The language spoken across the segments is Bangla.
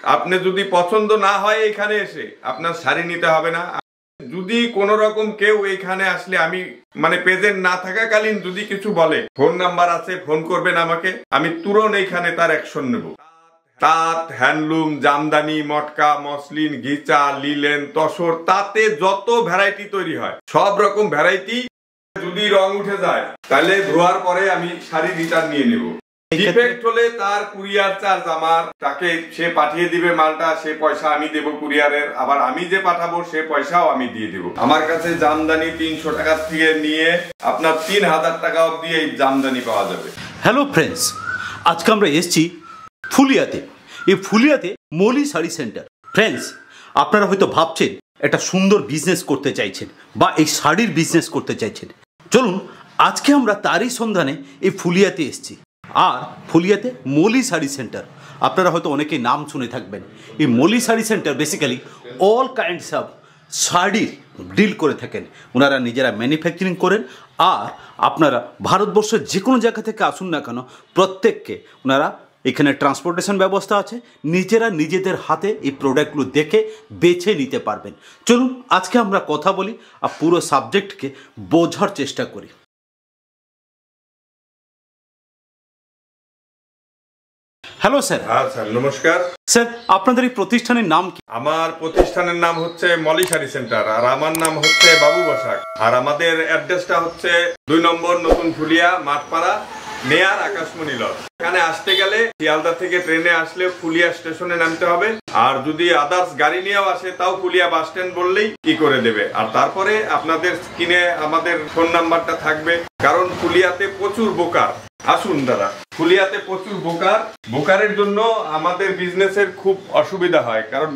আপনি যদি পছন্দ না হয় এখানে এসে আপনার শাড়ি নিতে হবে না। যদি কোন রকম কেউ এখানে আসলে আমি প্রেজেন্ট না থাকাকালীন যদি কিছু বলে, ফোন নাম্বার আছে, ফোন করবেন আমাকে, আমি তুরন্ত এখানে তার অ্যাকশন নেব। তাঁত, হ্যান্ডলুম, জামদানি, মটকা, মসলিন, গিচা, লিলেন, তসর, তাতে যত ভ্যারাইটি তৈরি হয় সব রকম ভ্যারাইটি। যদি রং উঠে যায় তাহলে ধোয়ার পরে আমি শাড়ি রিটার্ন নিয়ে নেব। ডিফেক্ট হলে তার কুরিয়ার চার্জ আমার, তাকে সে পাঠিয়ে দিবে মালটা, সে পয়সা আমি দেব কুরিয়ারের, আবার আমি যে পাঠাবো সে পয়সাও আমি দিয়ে দেব। আমার কাছে জামদানি 300 টাকা থেকে নিয়ে আপনার 3000 টাকা অবধি এই জামদানি পাওয়া যাবে। হ্যালো ফ্রেন্ডস, আজকে আমরা এসেছি ফুলিয়াতে। এই ফুলিয়াতে মলি শাড়ি সেন্টার। ফ্রেন্ডস, আপনারা হয়তো ভাবছেন একটা সুন্দর বিজনেস করতে চাইছেন বা এই শাড়ির বিজনেস করতে চাইছেন। চলুন আজকে আমরা তারই সন্ধানে এই ফুলিয়াতে এসেছি। আর ফুলিয়াতে মলি শাড়ি সেন্টার, আপনারা হয়তো অনেকেই নাম শুনে থাকবেন। এই Molly sari centre basically all kinds of শাড়ির ডিল করে থাকেন। ওনারা নিজেরা ম্যানুফ্যাকচারিং করেন। আর আপনারা ভারতবর্ষের যে কোনো জায়গা থেকে আসুন না কেন, প্রত্যেককে ওনারা এখানে ট্রান্সপোর্টেশন ব্যবস্থা আছে, নিজেরা নিজেদের হাতে এই প্রোডাক্টগুলো দেখে বেছে নিতে পারবেন। চলুন আজকে আমরা কথা বলি আর পুরো সাবজেক্টকে বোঝার চেষ্টা করি। Hello sir. হ্যাঁ স্যার, নমস্কার। স্যার, আপনাদের এই প্রতিষ্ঠানের নাম কি? আমার প্রতিষ্ঠানের নাম হচ্ছে মলি শাড়ি সেন্টার, আর আমার নাম হচ্ছে বাবু বসাক। আর আমাদের অ্যাড্রেসটা হচ্ছে 2 নম্বর নতুন ফুলিয়া, মাঠপাড়া, নেয়ার আকাশমণি লজ। এখানে আসতে গেলে শিয়ালদা থেকে ট্রেনে আসলে ফুলিয়া স্টেশনে নামতে হবে। আর যদি আদার্স গাড়ি নিয়েও আসে তাও ফুলিয়া বাস স্ট্যান্ড বললেই কি করে দেবে। আর তারপরে আপনাদের স্ক্রিনে আমাদের ফোন নাম্বারটা থাকবে, কারণ ফুলিয়াতে প্রচুর বোকার। আসুন দাদা, ফুলিয়াতে প্রচুর বোকারের জন্য আমাদের বিজনেসের খুব অসুবিধা হয়। কারণ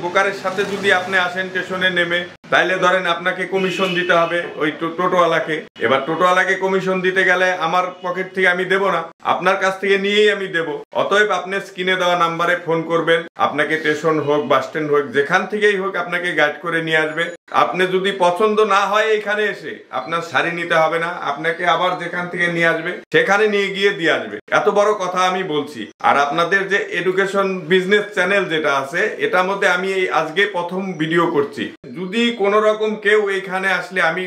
বোকারের সাথে যদি আপনি আসেন স্টেশনে নেমে, তাইলে ধরেন আপনাকে কমিশন দিতে হবে ওই টোটোওয়ালাকে। এবার টোটোওয়ালাকে কমিশন দিতে গেলে আমার পকেট থেকে আমি দেব না, আপনার কাছ থেকে নিয়েই আমি দেব। অতএব আপনি স্ক্রিনে দেওয়া নাম্বারে ফোন করবেন, আপনাকে স্টেশন হোক, বাস স্ট্যান্ড হোক, যেখান থেকেই হোক আপনাকে গাইড করে নিয়ে আসবে। আপনি যদি পছন্দ না হয় এখানে এসে আপনার শাড়ি নিতে হবে না, আপনাকে আবার যেখান থেকে নিয়ে আসবে সেখানে নিয়ে গিয়ে দিয়ে আসবে। এত বড় কথা আমি বলছি। আর আপনাদের যে এডুকেশন বিজনেস চ্যানেল যেটা আছে, এটার মধ্যে আমি এই আজকে প্রথম ভিডিও করছি। যদি কোন রকম কেউ এখানে আসলে আমি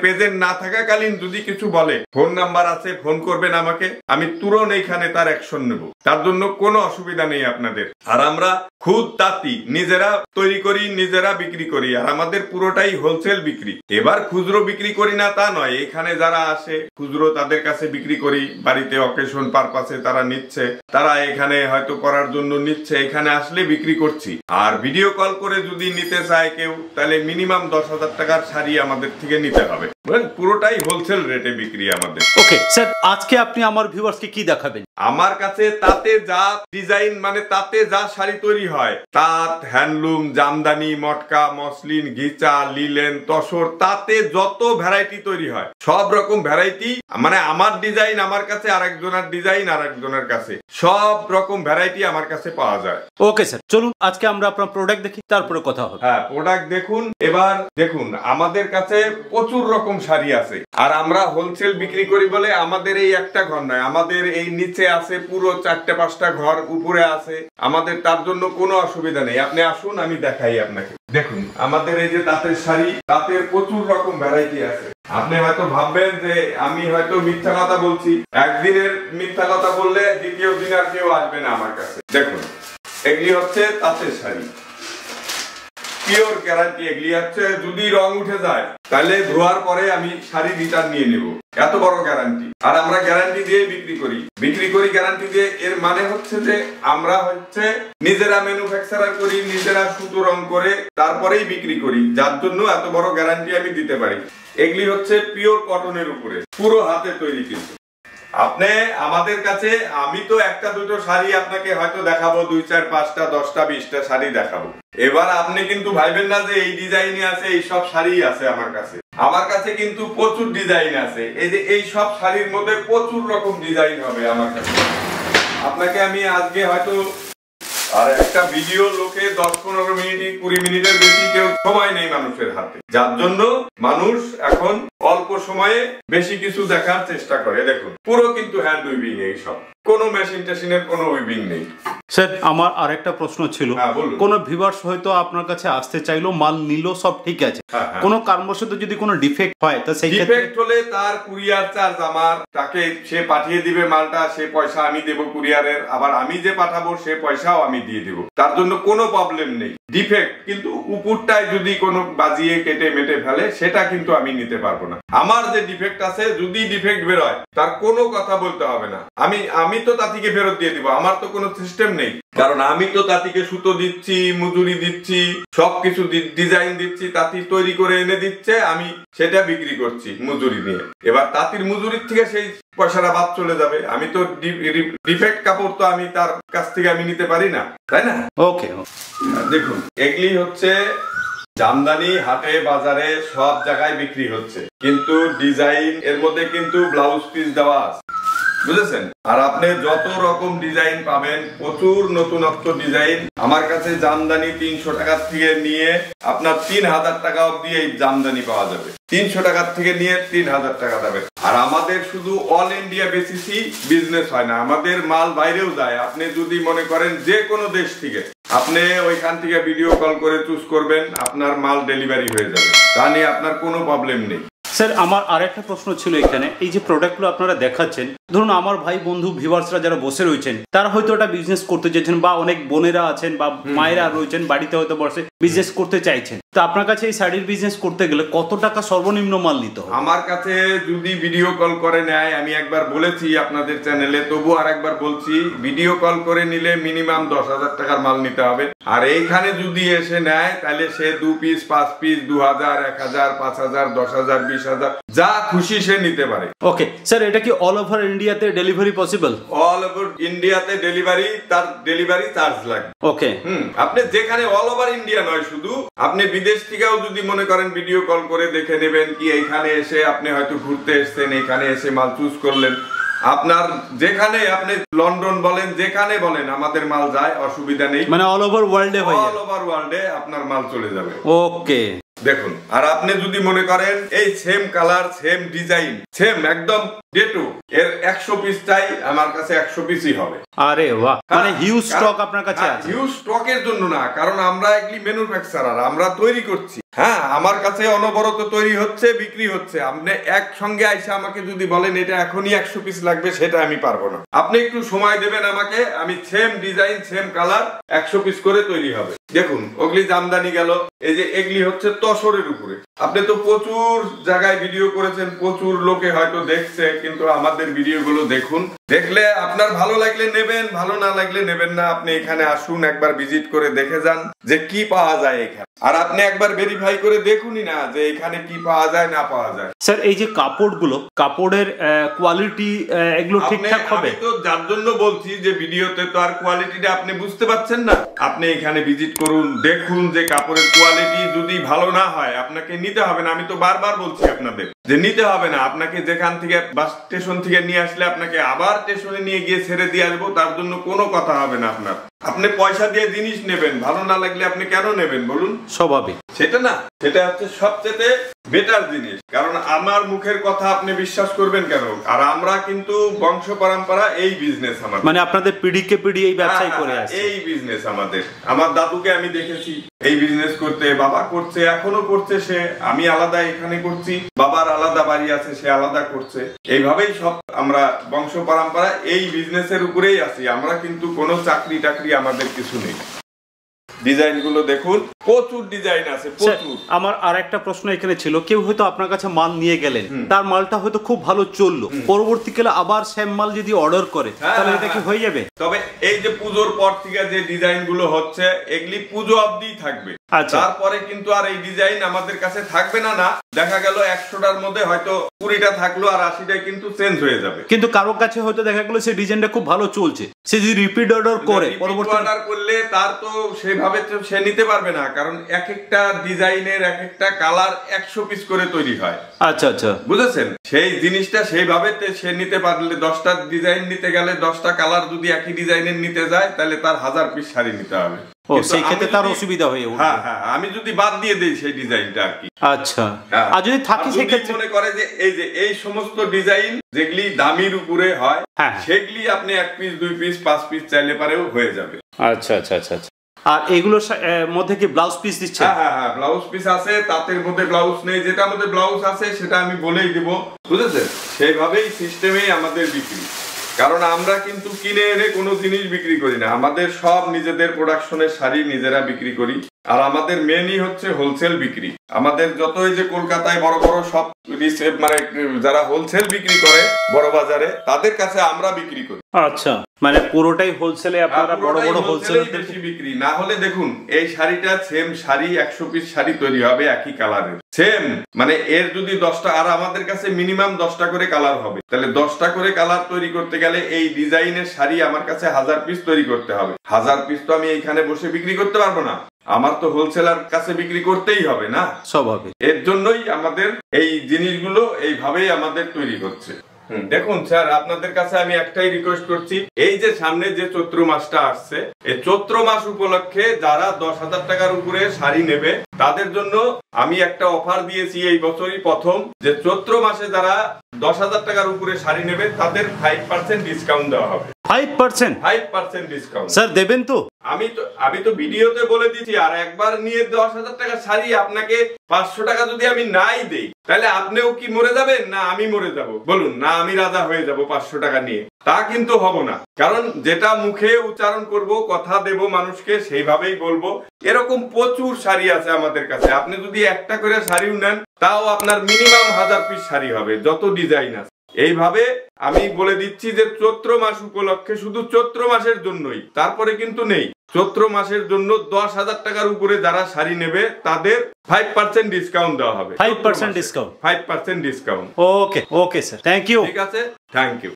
প্রেজেন্ট না থাকাকালীন যদি কিছু বলে, ফোন নাম্বার আছে, ফোন করবেন আমাকে, আমি তুরন্ত এখানে তার অ্যাকশন নেব। তার জন্য কোনো অসুবিধা নেই আপনাদের। আর আমরা খুদ তাঁতি নিজেরা তৈরি করি, নিজেরা বিক্রি করি। আর আমাদের পুরোটাই হোলসেল বিক্রি। এবার খুচরো বিক্রি করি না তা নয়, এখানে যারা আসে খুচরো তাদের কাছে বিক্রি করি। বাড়িতে অকেশন পারপাসে তারা নিচ্ছে, তারা এখানে হয়তো করার জন্য নিচ্ছে, এখানে আসলে বিক্রি করছি। আর ভিডিও কল করে যদি নিতে চায় কেউ, তাহলে মিনিমাম 10,000 টাকার শাড়ি আমাদের থেকে নিতে হবে। পুরোটাই হোলসেল রেটে বিক্রি আমাদের। ওকে স্যার, আজকে আপনি আমার ভিউয়ার্সকে কি দেখাবেন? আমার কাছে তাতে যা ডিজাইন তাতে যা শাড়ি তৈরি হয়, তাঁত, হ্যান্ডলুম, জামদানি, মটকা, মসলিন, গিচা, লিলেন, তসর, তাতে যত ভ্যারাইটি তৈরি হয় সব রকম ভ্যারাইটি। আমার ডিজাইন আমার কাছে, আরেকজনের ডিজাইন আরেকজনের কাছে, সব রকম ভ্যারাইটি আমার কাছে পাওয়া যায়। ওকে স্যার, চলুন আজকে আমরা আপনার প্রোডাক্ট দেখি, তারপরে কথা হবে। হ্যাঁ, প্রোডাক্ট দেখুন। এবার দেখুন, আমাদের কাছে প্রচুর রকম শাড়ি আছে। আর আমরা হোলসেল বিক্রি করি বলে আমাদের এই একটা ঘর নয়, আমাদের এই নিচে আছে পুরো 4-5টা ঘর, উপরে আছে আমাদের। তার জন্য কোনো অসুবিধা নেই। আপনি আসুন, আমি দেখাই আপনাকে। দেখুন, আমাদের এই যে তাঁতের শাড়ি, তাঁতের প্রচুর রকম ভ্যারাইটি আছে। আপনি হয়তো ভাববেন যে আমি হয়তো মিথ্যা কথা বলছি। একদিনের মিথ্যা কথা বললে দ্বিতীয় দিন আর কেউ আসবে না আমার কাছে। দেখুন, এগুলি হচ্ছে তাঁতের শাড়ি, পিওর গ্যারান্টি। এগুলি হচ্ছে যদি রং উঠে যায় তাহলে ধোয়ার পরে আমি শাড়ি রিটার্ন নিয়ে নেব, এত বড় গ্যারান্টি। আর আমরা গ্যারান্টি দিয়ে বিক্রি করি গ্যারান্টি দিয়ে। এর মানে হচ্ছে যে আমরা নিজেরা ম্যানুফ্যাকচারার করি, নিজেরা সুতো রং করে তারপরেই বিক্রি করি, যার জন্য এত বড় গ্যারান্টি আমি দিতে পারি। এগুলি হচ্ছে পিওর কটনের উপরে, পুরো হাতে তৈরি। কিন্তু আপনি আমাদের কাছে, আমি তো 1-2 শাড়ি আপনাকে হয়তো দেখাবো, 2-4-5টা 10টা 20টা শাড়ি দেখাবো। এবার আপনি কিন্তু ভাইবেন না যে এই ডিজাইনে আছে, এই সব শাড়ি আছে আমার কাছে। আমার কাছে কিন্তু প্রচুর ডিজাইন আছে। এই যে এই সব শাড়ির মধ্যে প্রচুর রকম ডিজাইন হবে আমার কাছে। আপনাকে আমি আজকে হয়তো আর একটা ভিডিও লোকে 10-15 মিনিট 20 মিনিটের বেশি কেউ সময় নেই মানুষের হাতে। যার জন্য মানুষ এখন অল্প সময়ে বেশি কিছু দেখার চেষ্টা করে। দেখুন পুরো কিন্তু হ্যান্ড উইভিং, এই সব কোনো মেশিন টেশিনের কোনো উইভিং নেই। স্যার আমার আরেকটা প্রশ্ন ছিল, কোন ভিউয়ার্স হয়তো আপনার কাছে আসতে চাইলো, মাল নিল, সব ঠিক আছে, কোনো কারণবশত যদি কোনো ডিফেক্ট হয় তা সেই ডিফেক্ট হলে তার কুরিয়ার চার্জ আমার, তাকে সে পাঠিয়ে দিবে মালটা, সে পয়সা আমি দেব কুরিয়ারের, আবার আমি যে পাঠাবো সে পয়সাও আমি দিয়ে দেব, তার জন্য কোনো প্রবলেম নেই। ডিফেক্ট কিন্তু উপরটায় যদি কোনো বাজিয়ে কেটে মেটে ফেলে সেটা কিন্তু আমি নিতে পারবো না। আমার যে ডিফেক্ট আছে যদি ডিফেক্ট বেরোয় তার কোনো কথা বলতে হবে না, আমি তো তাঁতিকে ফেরত দিয়ে দিব, আমার তো কোনো সিস্টেম নেই, কারণ আমি তো তাঁতিকে সুতো দিচ্ছি, মজুরি দিচ্ছি, সবকিছু ডিজাইন দিচ্ছি, তাঁতি তৈরি করে এনে দিচ্ছে, আমি সেটা বিক্রি করছি মজুরি নিয়ে। এবার তাঁতির মজুরির থেকে সেই পয়সাটা বাদ চলে যাবে, আমি তো ডিফেক্ট কাপড় তো আমি তার কাছ থেকে আমি নিতে পারি না, তাই না? ওকে দেখুন এগুলি হচ্ছে জামদানি, হাটে বাজারে সব জায়গায় বিক্রি হচ্ছে, কিন্তু ডিজাইন এর মধ্যে কিন্তু ব্লাউজ পিস দেওয়া আছে, বুঝেছেন? আর আপনি যত রকম ডিজাইন পাবেন, প্রচুর নতুনত্ব ডিজাইন আমার কাছে। জামদানি 300 টাকার থেকে নিয়ে আপনার 3000 টাকা অব্দি এই জামদানি পাওয়া যাবে, 300 টাকার থেকে নিয়ে 3000 টাকা যাবে। আর আমাদের শুধু অল ইন্ডিয়া বেসিসই বিজনেস হয় না, আমাদের মাল বাইরেও যায়। আপনি যদি মনে করেন যে কোনো দেশ থেকে, আপনি ওইখান থেকে ভিডিও কল করে চুজ করবেন, আপনার মাল ডেলিভারি হয়ে যাবে, তা নিয়ে আপনার কোনো প্রবলেম নেই। স্যার আমার আরেকটা প্রশ্ন ছিল এখানে, এই যে প্রোডাক্টগুলো আপনারা দেখাচ্ছেন, ধরুন আমার ভাই বন্ধু ভিউয়ার্সরা যারা বসে রয়েছেন তারা হয়তো এটা বিজনেস করতে চাইছেন, বা অনেক বোনেরা আছেন বা মায়েরা রয়েছেন বাড়িতে হয়তো বসে বিজনেস করতে চাইছেন, তো আপনার কাছে এই শাড়ির বিজনেস করতে গেলে কত টাকা সর্বনিম্ন মাল নিতে হবে? আমার কাছে যদি ভিডিও কল করে নেয়, আমি একবার বলেছি আপনাদের চ্যানেলে, তবু আর একবার বলছি, ভিডিও কল করে নিলে মিনিমাম 10,000 টাকার মাল নিতে হবে। আর এইখানে যদি এসে নেয় তাহলে সে 2 পিস 5 পিস 2000 1000 5000 10000 20000 যা খুশি সে নিতে পারে। ওকে স্যার, এটা কি অল ওভার ইন্ডিয়াতে ডেলিভারি পসিবল? অল ওভার ইন্ডিয়াতে ডেলিভারি, তার ডেলিভারি চার্জ লাগবে। ওকে, আপনি যেখানে অল ওভার ইন্ডিয়া নয়, শুধু আপনি বিদেশ থেকেও যদি মনে করেন ভিডিও কল করে দেখে নেবেন, কি এইখানে এসে আপনি হয়তো ঘুরতে এসেছেন, এখানে এসে মাল চুজ করলেন, আপনার যেখানে আপনি লন্ডন বলেন যেখানে বলেন আমাদের মাল যায়, অসুবিধা নেই, মানে অল ওভার ওয়ার্ল্ডে, অল ওভার ওয়ার্ল্ডে আপনার মাল চলে যাবে। ওকে দেখুন, আর আপনি যদি মনে করেন এই same colour same design same একদম ডেটু, এর 100 পিস চাই, আমার কাছে 100 পিসই হবে। আরে বাহ, মানে হিউজ স্টক আপনার কাছে আছে? হিউজ স্টকের জন্য না, কারণ আমরা এগুলি ম্যানুফ্যাকচারার, আমরা তৈরি করছি। হ্যাঁ, আমার কাছে অনবরত তৈরি হচ্ছে, বিক্রি হচ্ছে। আপনি একসঙ্গে আইসা আমাকে যদি বলেন এটা এখনই 100 পিস লাগবে, সেটা আমি পারবো না। আপনি একটু সময় দেবেন আমাকে, আমি same design same colour 100 piece করে তৈরি হবে। দেখুন ওগুলি জামদানি গেল, এই যে এগুলি হচ্ছে তসরের উপরে। আপনি তো প্রচুর জায়গায় ভিডিও করেছেন, প্রচুর লোকে হয়তো দেখছে, কিন্তু আমাদের ভিডিও গুলো দেখুন, দেখলে আপনার ভালো লাগলে নেবেন, ভালো না লাগলে নেবেন না। আপনি এখানে আসুন, একবার ভিজিট করে দেখে যান যে কি পাওয়া যায় এখানে, আর আপনি একবার ভেরিফাই করে দেখুনই না যে এখানে কি পাওয়া যায় না পাওয়া যায়। স্যার এই যে কাপড়গুলো, কাপড়ের কোয়ালিটি এগুলো ঠিকঠাক হবে? আমি তো যার জন্য বলছি যে ভিডিওতে তো আর কোয়ালিটিটা আপনি বুঝতে পারছেন না, আপনি এখানে ভিজিট করুন, দেখুন যে কাপড়ের কোয়ালিটি যদি ভালো না হয় আপনাকে নিতে হবে না। আমি তো বারবার বলছি আপনাদের যে নিতে হবে না, আপনাকে যেখান থেকে বাস স্টেশন থেকে নিয়ে আসলে আপনাকে আবার স্টেশনে নিয়ে গিয়ে ছেড়ে দিয়ে আসবো, তার জন্য কোনো কথা হবে না আপনার। আপনি পয়সা দিয়ে জিনিস নেবেন, ভালো না লাগলে আপনি কেন নেবেন বলুন? স্বাভাবিক সেটা না, সেটা হচ্ছে সবচেয়ে বেটার জিনিস, কারণ আমার মুখের কথা আপনি বিশ্বাস করবেন কেন? আর আমরা কিন্তু বংশ পরম্পরা এই বিজনেস আমাদের, মানে আপনাদের পিঢ়িকে পিঢ়ি এই ব্যবসায় করে আসছে, এই বিজনেস আমাদের। আমার দাদুকে আমি দেখেছি এই বিজনেস করতে, বাবা করছে, এখনো করছে সে, আমি আলাদা এখানে করছি, বাবার আলাদা বাড়ি আছে, সে আলাদা করছে। এইভাবেই সব আমরা বংশ পরম্পরা এই বিজনেসের উপরেই আছি আমরা, কিন্তু কোনো চাকরি টাকরি আমাদের কিছু নেই। ডিজাইন গুলো দেখুন, প্রচুর ডিজাইন আছে, প্রচুর। আমার আর একটা প্রশ্ন এখানে ছিল, কেউ হয়তো আপনার কাছে মাল নিয়ে গেলেন, তার মালটা হয়তো খুব ভালো চললো, পরবর্তীকালে আবার সেম মাল যদি অর্ডার করে তাহলে এটা কি হয়ে যাবে? তবে এই যে পুজোর পর থেকে যে ডিজাইন গুলো হচ্ছে, এগুলি পুজো অবধি থাকবে, তারপরে কিন্তু আর এই ডিজাইন আমাদের কাছে থাকবে না। না, দেখা গেল 100টার মধ্যে হয়তো 20টা থাকলো আর 80টাই কিন্তু চেঞ্জ হয়ে যাবে। কিন্তু কারো কাছে হয়তো দেখা গেল সেই ডিজাইনটা খুব ভালো চলছে, সে যদি রিপিট অর্ডার করে, পরবর্তী অর্ডার করলে তার তো সেভাবে সে নিতে পারবে না, কারণ এক একটা ডিজাইনের এক একটা কালার 100 পিস করে তৈরি হয়। আচ্ছা আচ্ছা, বুঝেছেন? সেই জিনিসটা সেইভাবে সে নিতে পারলে 10টা ডিজাইন নিতে গেলে 10টা কালার যদি একই ডিজাইনের নিতে যায় তাহলে তার 1000 পিস শাড়ি নিতে হবে। ও সেই ক্ষেত্রে তার অসুবিধা হয়ে উঠবে। হ্যাঁ হ্যাঁ, আমি যদি বাদ দিয়ে দেই সেই ডিজাইনটা আর কি। আচ্ছা, আর যদি থাকে সেই ক্ষেত্রে মনে করে যে এই সমস্ত ডিজাইন যেগুলি দামির উপরে হয় সেগুলি আপনি 1 পিস 2 পিস 5 পিস চাইলে পারেও হয়ে যাবে। আচ্ছা আচ্ছা আচ্ছা আচ্ছা। আর এগুলোর মধ্যে কি ব্লাউজ পিস দিচ্ছে? হ্যাঁ হ্যাঁ, ব্লাউজ পিস আছে, তাঁতের মধ্যে ব্লাউজ নেই, যেটা মধ্যে ব্লাউজ আছে সেটা আমি বলেই দিব। বুঝেছেন? সেইভাবেই সিস্টেমেই আমাদের বিক্রি, কারণ আমরা কিন্তু কিনে এনে কোনো জিনিস বিক্রি করি না, আমাদের সব নিজেদের প্রোডাকশনের শাড়ি নিজেরা বিক্রি করি। আর আমাদের মেনই হচ্ছে হোলসেল বিক্রি। আমাদের যত এই যে কলকাতায় বড় বড় সব মানে যারা হোলসেল বিক্রি করে বড় বাজারে, তাদের কাছে আমরা বিক্রি করি। আচ্ছা, মানে পুরোটাই হোলসেলে আপনারা বড় বড় হোলসেলারদের বেশি বিক্রি না হলে দেখুন এই শাড়িটা সেম শাড়ি 100 পিস শাড়ি তৈরি হবে একই কালারের, সেম মানে এর যদি 10টা, আর আমাদের কাছে মিনিমাম 10টা করে কালার হবে, তাহলে 10টা করে কালার তৈরি করতে গেলে এই ডিজাইনের শাড়ি আমার কাছে 1000 পিস তৈরি করতে হবে। 1000 পিস তো আমি এইখানে বসে বিক্রি করতে পারবো না, আমার তো হোলসেলার কাছে বিক্রি করতেই হবে না, সব হবে। এর জন্যই আমাদের এই জিনিসগুলো এইভাবেই আমাদের তৈরি হচ্ছে। দেখুন স্যার, আপনাদের কাছে আমি একটাই রিকোয়েস্ট করছি, এই যে সামনে যে চৈত্র মাসটা আসছে, এই চৈত্র মাস উপলক্ষে যারা 10,000 টাকার উপরে শাড়ি নেবে তাদের জন্য আমি একটা অফার দিয়েছি এই বছরই প্রথম, যে চৈত্র মাসে যারা 10,000 টাকার উপরে শাড়ি নেবে তাদের 5% ডিসকাউন্ট দেওয়া হবে। 5% ডিসকাউন্ট স্যার দেবেন তো? আমি তো ভিডিওতে বলে দিচ্ছি, আর একবার নিয়ে 10,000 টাকা শাড়ি আপনাকে 500 টাকা যদি আমি নাই দেই তাহলে আপনিও কি মরে যাবেন না আমি মরে যাব? বলুন না, আমি রাজা হয়ে যাব 500 টাকা নিয়ে? তা কিন্তু হব না, কারণ যেটা মুখে উচ্চারণ করব, কথা দেব মানুষকে, সেইভাবেই বলবো। এরকম প্রচুর শাড়ি আছে আমাদের কাছে, আপনি যদি একটা করে শাড়িও নেন তাও আপনার মিনিমাম 1000 পিস শাড়ি হবে, যত ডিজাইন আছে। এইভাবে আমি বলে দিচ্ছি যে চৈত্র মাস উপলক্ষে, শুধু চৈত্র মাসের জন্যই, তারপরে কিন্তু নেই। চৈত্র মাসের জন্য 10,000 টাকার উপরে যারা শাড়ি নেবে তাদের 5% ডিসকাউন্ট দেওয়া হবে। 5% discount. Okay okay sir, thank you. ঠিক আছে, থ্যাংক ইউ।